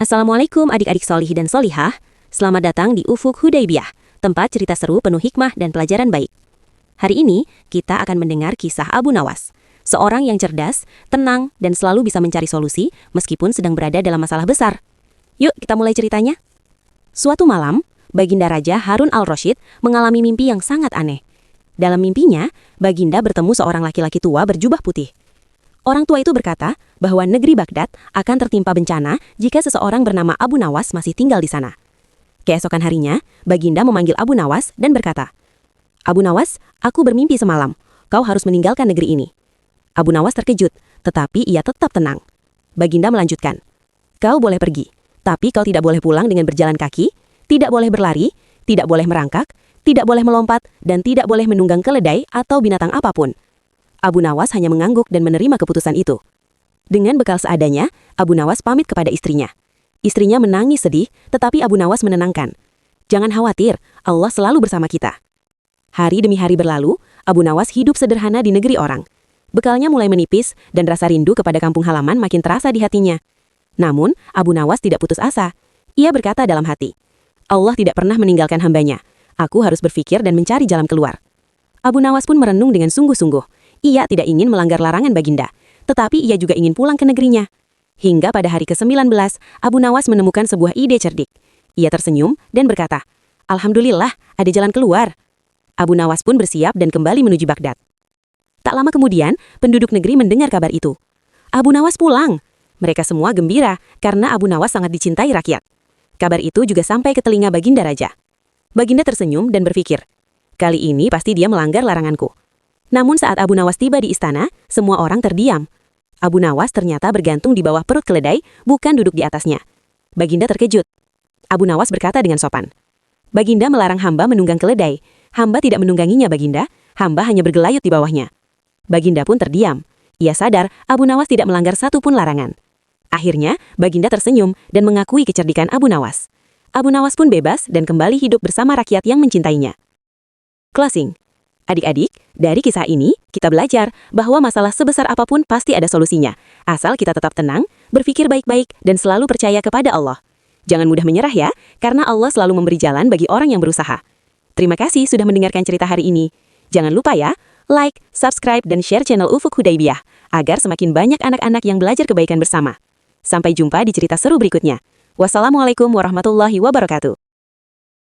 Assalamualaikum adik-adik solih dan solihah. Selamat datang di Ufuk Hudaybiyah, tempat cerita seru penuh hikmah dan pelajaran baik. Hari ini, kita akan mendengar kisah Abu Nawas, seorang yang cerdas, tenang, dan selalu bisa mencari solusi meskipun sedang berada dalam masalah besar. Yuk, kita mulai ceritanya. Suatu malam, Baginda Raja Harun al-Rasyid mengalami mimpi yang sangat aneh. Dalam mimpinya, Baginda bertemu seorang laki-laki tua berjubah putih. Orang tua itu berkata bahwa negeri Baghdad akan tertimpa bencana jika seseorang bernama Abu Nawas masih tinggal di sana. Keesokan harinya, Baginda memanggil Abu Nawas dan berkata, "Abu Nawas, aku bermimpi semalam. Kau harus meninggalkan negeri ini." Abu Nawas terkejut, tetapi ia tetap tenang. Baginda melanjutkan, "Kau boleh pergi, tapi kau tidak boleh pulang dengan berjalan kaki, tidak boleh berlari, tidak boleh merangkak, tidak boleh melompat, dan tidak boleh menunggang keledai atau binatang apapun." Abu Nawas hanya mengangguk dan menerima keputusan itu. Dengan bekal seadanya, Abu Nawas pamit kepada istrinya. Istrinya menangis sedih, tetapi Abu Nawas menenangkan. "Jangan khawatir, Allah selalu bersama kita." Hari demi hari berlalu, Abu Nawas hidup sederhana di negeri orang. Bekalnya mulai menipis dan rasa rindu kepada kampung halaman makin terasa di hatinya. Namun, Abu Nawas tidak putus asa. Ia berkata dalam hati, "Allah tidak pernah meninggalkan hambanya. Aku harus berpikir dan mencari jalan keluar." Abu Nawas pun merenung dengan sungguh-sungguh. Ia tidak ingin melanggar larangan Baginda, tetapi ia juga ingin pulang ke negerinya. Hingga pada hari ke-19, Abu Nawas menemukan sebuah ide cerdik. Ia tersenyum dan berkata, "Alhamdulillah, ada jalan keluar." Abu Nawas pun bersiap dan kembali menuju Baghdad. Tak lama kemudian, penduduk negeri mendengar kabar itu. Abu Nawas pulang. Mereka semua gembira karena Abu Nawas sangat dicintai rakyat. Kabar itu juga sampai ke telinga Baginda Raja. Baginda tersenyum dan berpikir, "Kali ini pasti dia melanggar laranganku." Namun saat Abu Nawas tiba di istana, semua orang terdiam. Abu Nawas ternyata bergantung di bawah perut keledai, bukan duduk di atasnya. Baginda terkejut. Abu Nawas berkata dengan sopan, "Baginda melarang hamba menunggang keledai. Hamba tidak menungganginya, Baginda. Hamba hanya bergelayut di bawahnya." Baginda pun terdiam. Ia sadar Abu Nawas tidak melanggar satu pun larangan. Akhirnya, Baginda tersenyum dan mengakui kecerdikan Abu Nawas. Abu Nawas pun bebas dan kembali hidup bersama rakyat yang mencintainya. Closing. Adik-adik, dari kisah ini, kita belajar bahwa masalah sebesar apapun pasti ada solusinya. Asal kita tetap tenang, berpikir baik-baik, dan selalu percaya kepada Allah. Jangan mudah menyerah ya, karena Allah selalu memberi jalan bagi orang yang berusaha. Terima kasih sudah mendengarkan cerita hari ini. Jangan lupa ya, like, subscribe, dan share channel Ufuk Hudaybiyah, agar semakin banyak anak-anak yang belajar kebaikan bersama. Sampai jumpa di cerita seru berikutnya. Wassalamualaikum warahmatullahi wabarakatuh.